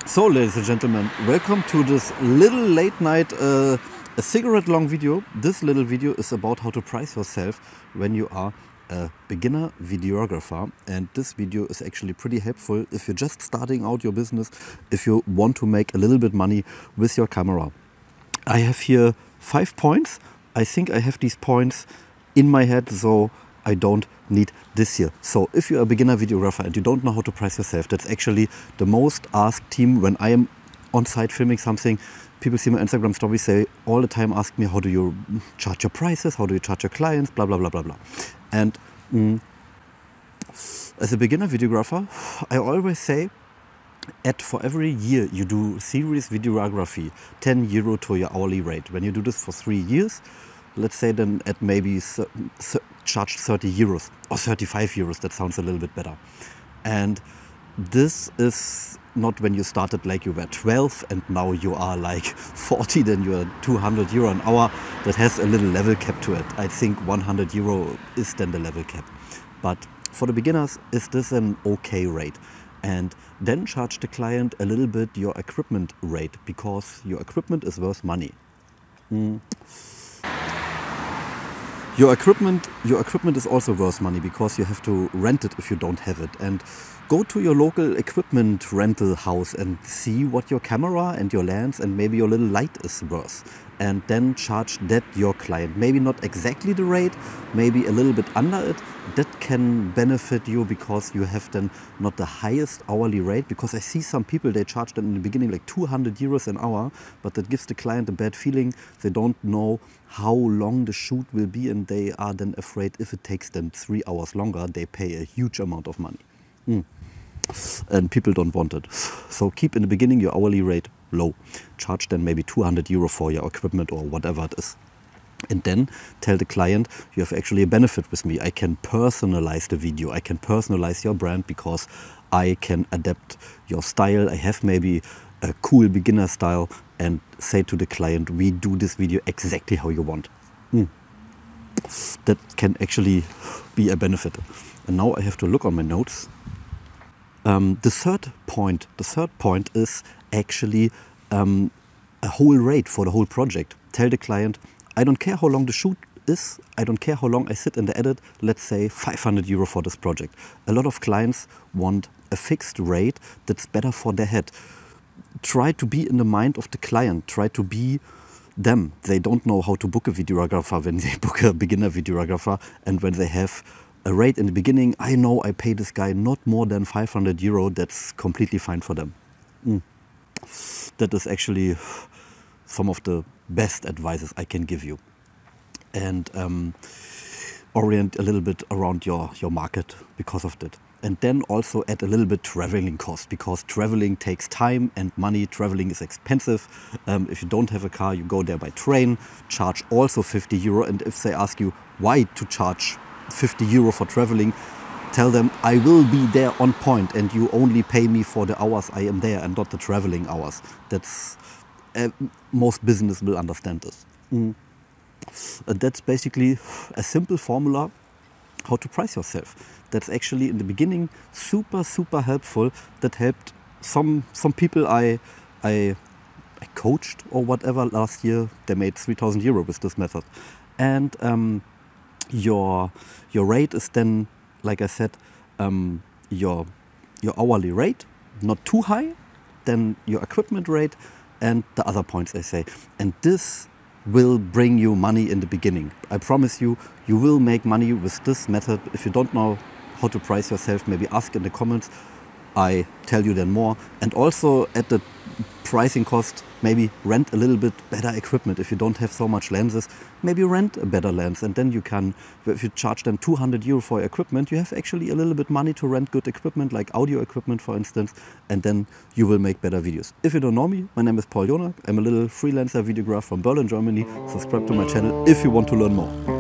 So, ladies and gentlemen, welcome to this little late night, a cigarette long video. This little video is about how to price yourself when you are a beginner videographer, and this video is actually pretty helpful if you're just starting out your business, if you want to make a little bit money with your camera. I have here 5 points. I think I have these points in my head, so I don't need this here. So if you're a beginner videographer and you don't know how to price yourself, that's actually the most asked team when I am on site filming something. People see my Instagram stories, say all the time, ask me, how do you charge your prices? How do you charge your clients? Blah, blah, blah, blah, blah. And as a beginner videographer, I always say, for every year you do serious videography, 10 euro to your hourly rate. When you do this for 3 years, let's say then at maybe charge 30 euros or 35 euros. That sounds a little bit better. And this is not when you started like you were 12 and now you are like 40, then you are 200 euro an hour. That has a little level cap to it. I think 100 euro is then the level cap. But for the beginners, is this an okay rate? And then charge the client a little bit your equipment rate, because your equipment is worth money. Your equipment is also worth money, because you have to rent it if you don't have it. And go to your local equipment rental house and see what your camera and your lens and maybe your little light is worth. And then charge that your client. Maybe not exactly the rate, maybe a little bit under it. That can benefit you, because you have then not the highest hourly rate. Because I see some people, they charge them in the beginning like 200 euros an hour, but that gives the client a bad feeling. They don't know how long the shoot will be, and they are then afraid if it takes them 3 hours longer, they pay a huge amount of money. And people don't want it. So keep in the beginning your hourly rate low. Charge then maybe 200 euro for your equipment or whatever it is. And then tell the client, you have actually a benefit with me. I can personalize the video. I can personalize your brand, because I can adapt your style. I have maybe a cool beginner style, and say to the client, we do this video exactly how you want. That can actually be a benefit. And now I have to look on my notes. The third point is actually a whole rate for the whole project. Tell the client, I don't care how long the shoot is, I don't care how long I sit in the edit, let's say 500 euro for this project. A lot of clients want a fixed rate that's better for their head. Try to be in the mind of the client, try to be them. They don't know how to book a videographer when they book a beginner videographer, and when they have a rate in the beginning, I know I pay this guy not more than 500 euro, that's completely fine for them. That is actually some of the best advices I can give you. And orient a little bit around your market because of that. And then also add a little bit traveling cost, because traveling takes time and money. Traveling is expensive. If you don't have a car, you go there by train, charge also 50 euro. And if they ask you why to charge 50 euro for traveling, tell them I will be there on point and you only pay me for the hours I am there and not the traveling hours. That's most business will understand this. That's basically a simple formula how to price yourself. That's actually in the beginning super helpful. That helped some people I coached or whatever last year. They made 3,000 euro with this method. And your rate is then, like I said, your hourly rate, not too high, then your equipment rate, and the other points I say. And this will bring you money in the beginning. I promise you, you will make money with this method. If you don't know how to price yourself, maybe ask in the comments. I tell you then more. And also at the pricing cost, maybe rent a little bit better equipment. If you don't have so much lenses, maybe rent a better lens, and then you can, if you charge them 200 euro for equipment, you have actually a little bit money to rent good equipment, like audio equipment for instance, and then you will make better videos. If you don't know me, my name is Paul Jonak. I'm a little freelancer videographer from Berlin, Germany. Subscribe to my channel if you want to learn more.